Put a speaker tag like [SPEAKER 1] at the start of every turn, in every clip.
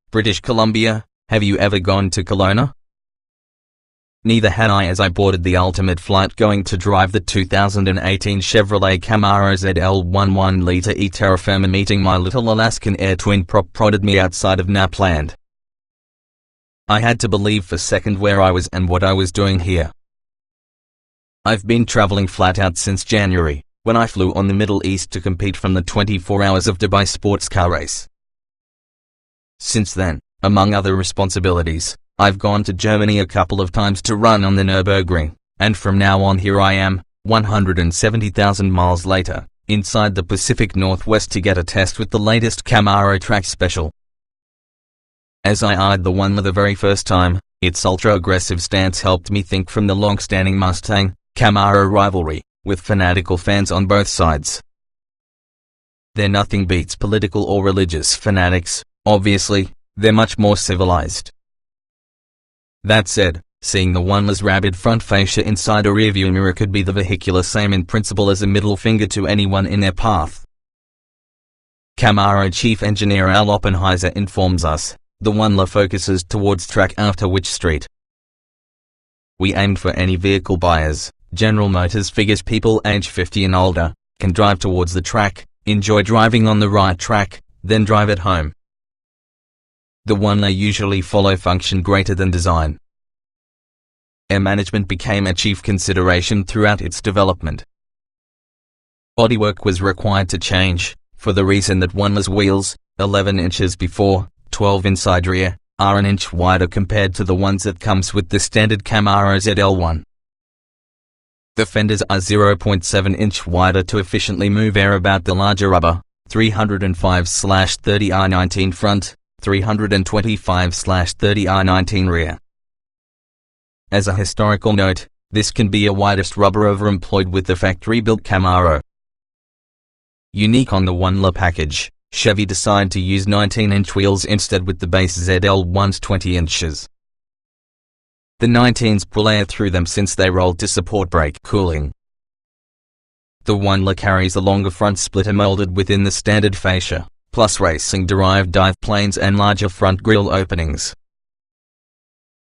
[SPEAKER 1] British Columbia. Have you ever gone to Kelowna? Neither had I, as I boarded the ultimate flight going to drive the 2018 Chevrolet Camaro ZL 1.1-liter E-Terra Firma. Meeting my little Alaskan air twin prop prodded me outside of Napland. I had to believe for a second where I was and what I was doing here. I've been traveling flat out since January, when I flew on the Middle East to compete from the 24 Hours of Dubai sports car race. Since then, among other responsibilities, I've gone to Germany a couple of times to run on the Nürburgring, and from now on here I am, 170,000 miles later, inside the Pacific Northwest to get a test with the latest Camaro track special. As I eyed the one for the very first time, its ultra-aggressive stance helped me think from the long-standing Mustang Camaro rivalry, with fanatical fans on both sides. There nothing beats political or religious fanatics, obviously, they're much more civilized. That said, seeing the One-less rabid front fascia inside a rearview mirror could be the vehicular same in principle as a middle finger to anyone in their path. Camaro chief engineer Al Oppenheiser informs us, the One-less focuses towards track after which street. We aimed for any vehicle buyers. General Motors figures people age 50 and older can drive towards the track, enjoy driving on the right track, then drive it home. The One-less usually follow function greater than design. Air management became a chief consideration throughout its development. Bodywork was required to change, for the reason that One-less wheels, 11 inches before, 12 inside rear, are an inch wider compared to the ones that comes with the standard Camaro ZL1. The fenders are 0.7 inch wider to efficiently move air about the larger rubber, 305/30R19 front, 325/30R19 rear. As a historical note, this can be a widest rubber ever employed with the factory-built Camaro. Unique on the One-less package, Chevy decided to use 19-inch wheels instead with the base ZL1's 20 inches. The 19s pull air through them since they roll to support brake cooling. The One-less carries a longer front splitter molded within the standard fascia, plus racing-derived dive planes and larger front grille openings.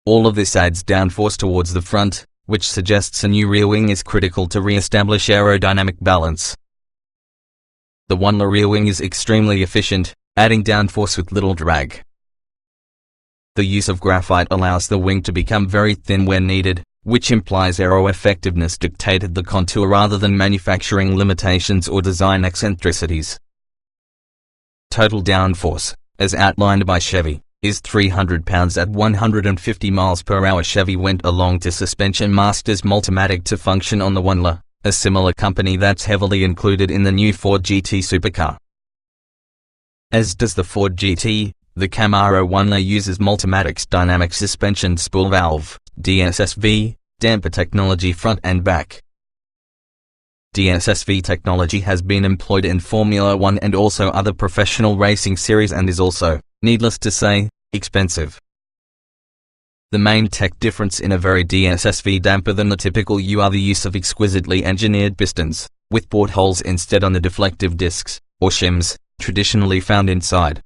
[SPEAKER 1] All of this adds downforce towards the front, which suggests a new rear wing is critical to re-establish aerodynamic balance. The One-less rear wing is extremely efficient, adding downforce with little drag. The use of graphite allows the wing to become very thin when needed, which implies aero effectiveness dictated the contour rather than manufacturing limitations or design eccentricities. Total downforce, as outlined by Chevy, is 300 pounds at 150 miles per hour. Chevy went along to Suspension Masters Multimatic to function on the One-less, a similar company that's heavily included in the new Ford GT supercar. As does the Ford GT, the Camaro One-less uses Multimatic's dynamic suspension spool valve, DSSV, damper technology front and back. DSSV technology has been employed in Formula One and also other professional racing series and is also, needless to say, expensive. The main tech difference in a very DSSV damper than the typical U are the use of exquisitely engineered pistons, with portholes instead on the deflective discs, or shims, traditionally found inside.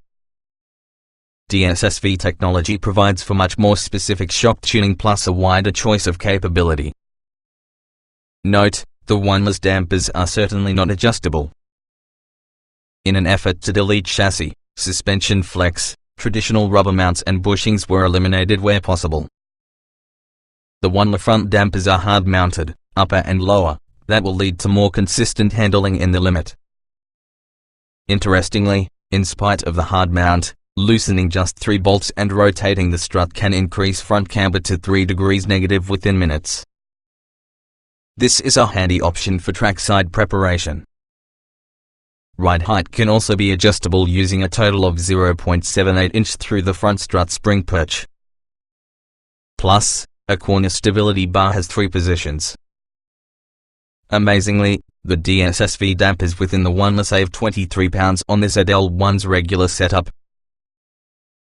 [SPEAKER 1] DSSV technology provides for much more specific shock tuning plus a wider choice of capability. Note, the One-less dampers are certainly not adjustable. In an effort to delete chassis, suspension flex, traditional rubber mounts and bushings were eliminated where possible. The One-less front dampers are hard-mounted, upper and lower, that will lead to more consistent handling in the limit. Interestingly, in spite of the hard mount, loosening just 3 bolts and rotating the strut can increase front camber to 3 degrees negative within minutes. This is a handy option for trackside preparation. Ride height can also be adjustable using a total of 0.78 inch through the front strut spring perch. Plus, a corner stability bar has 3 positions. Amazingly, the DSSV dampers within the One-less save 23 pounds on the ZL1's regular setup.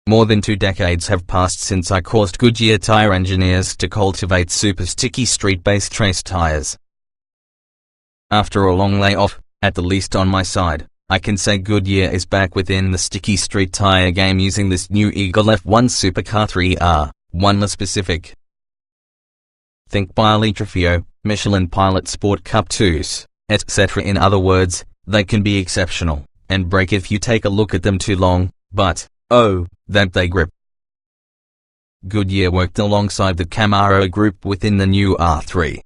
[SPEAKER 1] More than 2 decades have passed since I caused Goodyear tire engineers to cultivate super sticky street-based trace tires. After a long layoff, at the least on my side, I can say Goodyear is back within the sticky street tire game using this new Eagle F1 Supercar 3R, one-la specific. Think Biolitrofio, Michelin Pilot Sport Cup 2s, etc. In other words, they can be exceptional, and break if you take a look at them too long, but, oh, that they grip. Goodyear worked alongside the Camaro group within the new R3.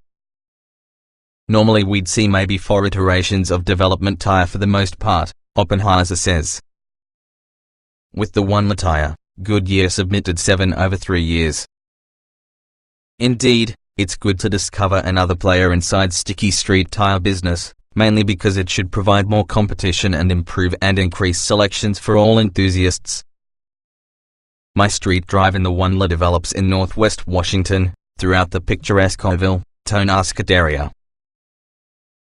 [SPEAKER 1] Normally we'd see maybe 4 iterations of development tire for the most part, Oppenheiser says. With the one-la tire, Goodyear submitted 7 over 3 years. Indeed, it's good to discover another player inside sticky street tire business, mainly because it should provide more competition and improve and increase selections for all enthusiasts. My street drive in the one-la develops in northwest Washington, throughout the picturesque Owlville, Tonasket area.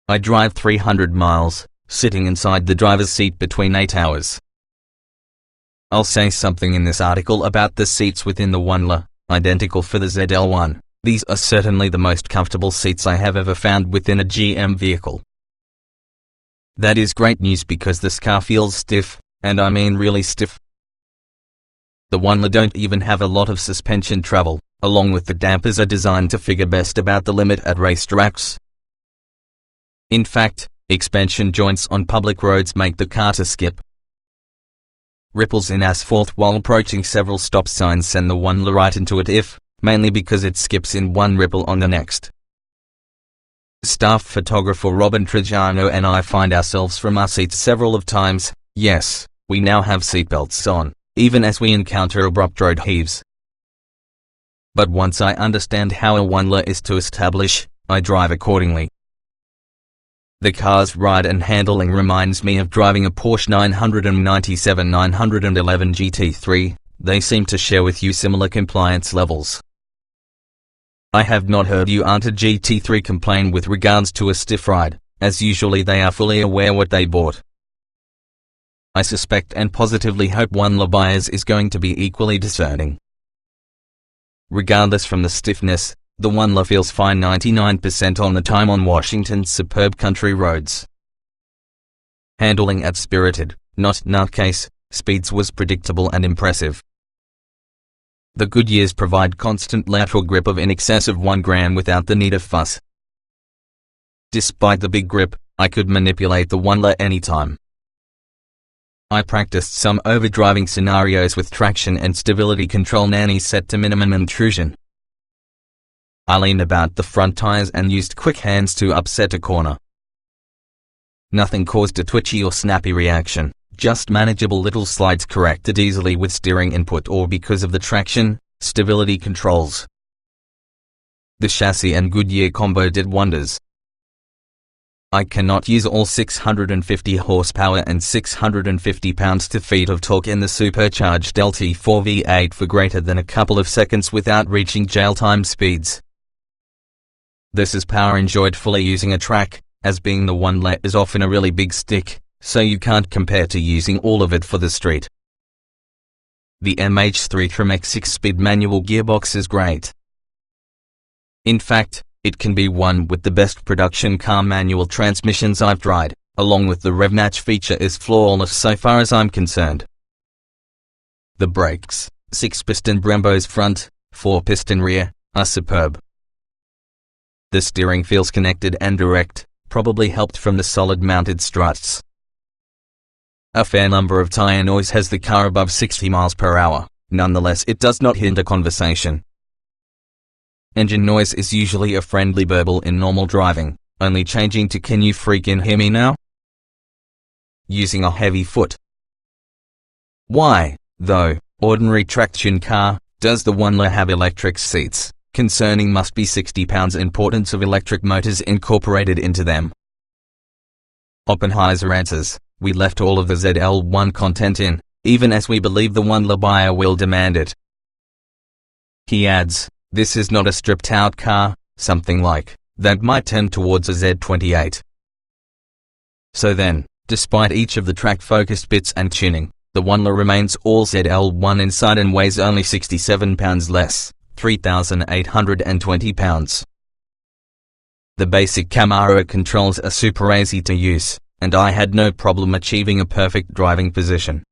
[SPEAKER 1] I drive 300 miles, sitting inside the driver's seat between 8 hours. I'll say something in this article about the seats within the one-la, identical for the ZL1. These are certainly the most comfortable seats I have ever found within a GM vehicle. That is great news because this car feels stiff, and I mean really stiff. The one-la don't even have a lot of suspension travel, along with the dampers are designed to figure best about the limit at racetracks. In fact, expansion joints on public roads make the car to skip. Ripples in asphalt while approaching several stop signs send the one-la right into it mainly because it skips in one ripple on the next. Staff photographer Robin Trajano and I find ourselves from our seats several of times. Yes, we now have seatbelts on, even as we encounter abrupt road heaves. But once I understand how a one-la is to establish, I drive accordingly. The car's ride and handling reminds me of driving a Porsche 997-911 GT3, they seem to share with you similar compliance levels. I have not heard you aren't a GT3 complain with regards to a stiff ride, as usually they are fully aware what they bought. I suspect and positively hope one-la buyers is going to be equally discerning. Regardless from the stiffness, the one-la feels fine 99% on the time on Washington's superb country roads. Handling at spirited, not nutcase, speeds was predictable and impressive. The Goodyears provide constant lateral grip of in excess of 1 gram without the need of fuss. Despite the big grip, I could manipulate the one-la anytime. I practiced some overdriving scenarios with traction and stability control nannies set to minimum intrusion. I leaned about the front tires and used quick hands to upset a corner. Nothing caused a twitchy or snappy reaction, just manageable little slides corrected easily with steering input or because of the traction, stability controls. The chassis and Goodyear combo did wonders. I cannot use all 650 horsepower and 650 pounds-feet of torque in the supercharged LT4 V8 for greater than a couple of seconds without reaching jail time speeds. This is power enjoyed fully using a track, as being the one-la is often a really big stick, so you can't compare to using all of it for the street. The MH3 Tremec 6-speed manual gearbox is great. In fact, it can be one with the best production car manual transmissions I've tried, along with the RevMatch feature is flawless so far as I'm concerned. The brakes, 6-piston Brembo's front, 4-piston rear, are superb. The steering feels connected and direct, probably helped from the solid mounted struts. A fair number of tire noise has the car above 60 miles per hour, nonetheless it does not hinder conversation. Engine noise is usually a friendly burble in normal driving, only changing to "can you freaking hear me now?" using a heavy foot. Why, though, ordinary traction car, does the one-la have electric seats? Concerning must be 60 pounds importance of electric motors incorporated into them. Oppenheiser answers, we left all of the ZL1 content in, even as we believe the one-la buyer will demand it. He adds, this is not a stripped-out car, something like that might tend towards a Z28. So then, despite each of the track-focused bits and tuning, the one-la remains all ZL1 inside and weighs only 67 pounds less, 3,820 pounds. The basic Camaro controls are super easy to use, and I had no problem achieving a perfect driving position.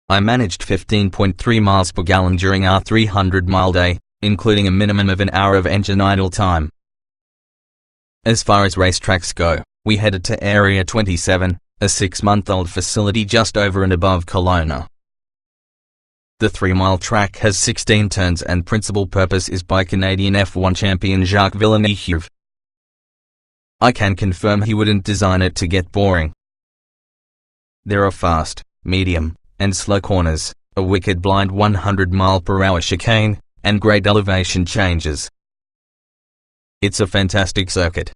[SPEAKER 1] I managed 15.3 miles per gallon during our 300-mile day, including a minimum of an hour of engine idle time. As far as racetracks go, we headed to Area 27, a 6-month-old facility just over and above Kelowna. The 3-mile track has 16 turns and principal purpose is by Canadian F1 champion Jacques Villeneuve. I can confirm he wouldn't design it to get boring. There are fast, medium, and slow corners, a wicked blind 100-mile-per-hour chicane, and great elevation changes. It's a fantastic circuit.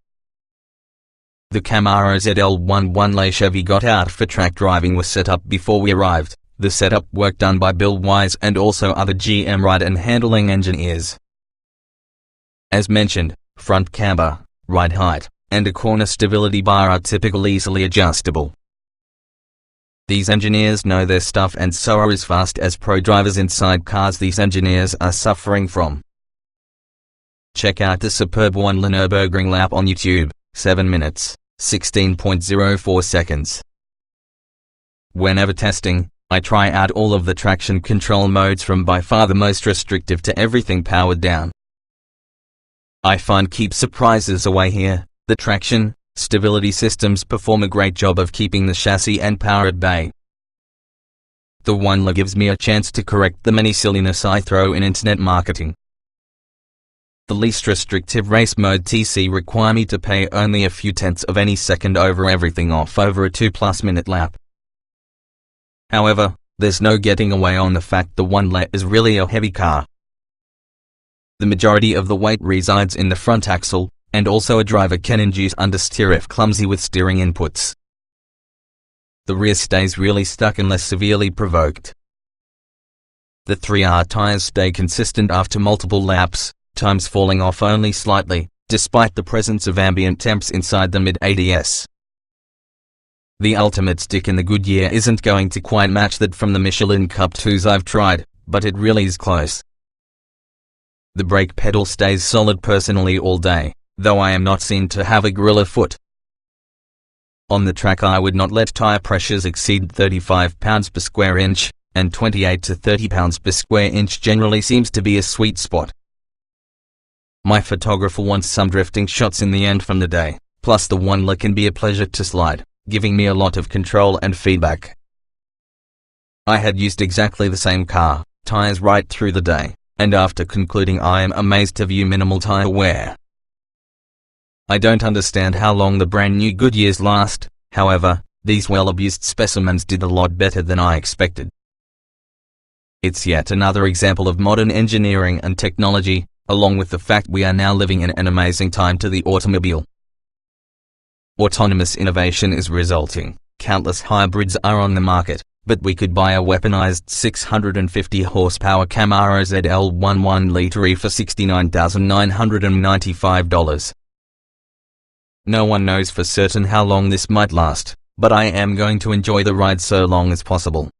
[SPEAKER 1] The Camaro ZL11 Chevy got out for track driving was set up before we arrived, the setup work done by Bill Wise and also other GM ride and handling engineers. As mentioned, front camber, ride height, and a corner stability bar are typically easily adjustable. These engineers know their stuff and so are as fast as pro drivers inside cars these engineers are suffering from. Check out the superb one Nürburgring lap on YouTube, 7 minutes, 16.04 seconds. Whenever testing, I try out all of the traction control modes from by far the most restrictive to everything powered down. I find keep surprises away here. The traction, stability systems perform a great job of keeping the chassis and power at bay. The one gives me a chance to correct the many silliness I throw in internet marketing. The least restrictive race mode TC require me to pay only a few tenths of any second over everything off over a 2+ minute lap. However, there's no getting away on the fact the 1 is really a heavy car. The majority of the weight resides in the front axle, and also a driver can induce understeer if clumsy with steering inputs. The rear stays really stuck unless severely provoked. The 3R tires stay consistent after multiple laps, times falling off only slightly, despite the presence of ambient temps inside the mid-80s. The ultimate stick in the Goodyear isn't going to quite match that from the Michelin Cup 2s I've tried, but it really is close. The brake pedal stays solid personally all day, though I am not seen to have a gorilla foot. On the track I would not let tire pressures exceed 35 pounds per square inch, and 28 to 30 pounds per square inch generally seems to be a sweet spot. My photographer wants some drifting shots in the end from the day, plus the 1 can be a pleasure to slide, giving me a lot of control and feedback. I had used exactly the same car, tires right through the day, and after concluding I am amazed to view minimal tire wear. I don't understand how long the brand new Goodyears last, however, these well-abused specimens did a lot better than I expected. It's yet another example of modern engineering and technology, along with the fact we are now living in an amazing time to the automobile. Autonomous innovation is resulting, countless hybrids are on the market, but we could buy a weaponized 650 horsepower Camaro ZL11 Liter for $69,995. No one knows for certain how long this might last, but I am going to enjoy the ride so long as possible.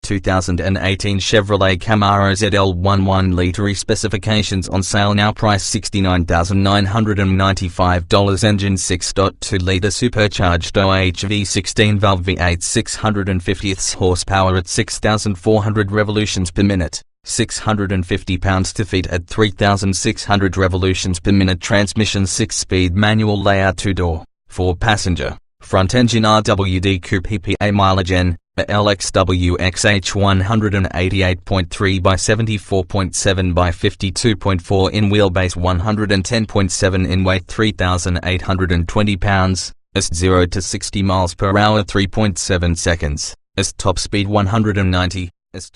[SPEAKER 1] 2018 Chevrolet Camaro ZL11 Liter specifications on sale now, price $69,995, engine 6.2 liter supercharged OHV 16 valve V8 650 horsepower at 6,400 revolutions per minute, 650 pounds-to-feet at 3,600 revolutions per minute, transmission 6-speed manual layout 2-door, 4-passenger, front engine RWD coupe PPA mileage N, a LXWXH 188.3 by 74.7 by 52.4 in wheelbase, 110.7 in weight, 3,820 pounds, as 0 to 60 miles per hour 3.7 seconds, as top speed 190, as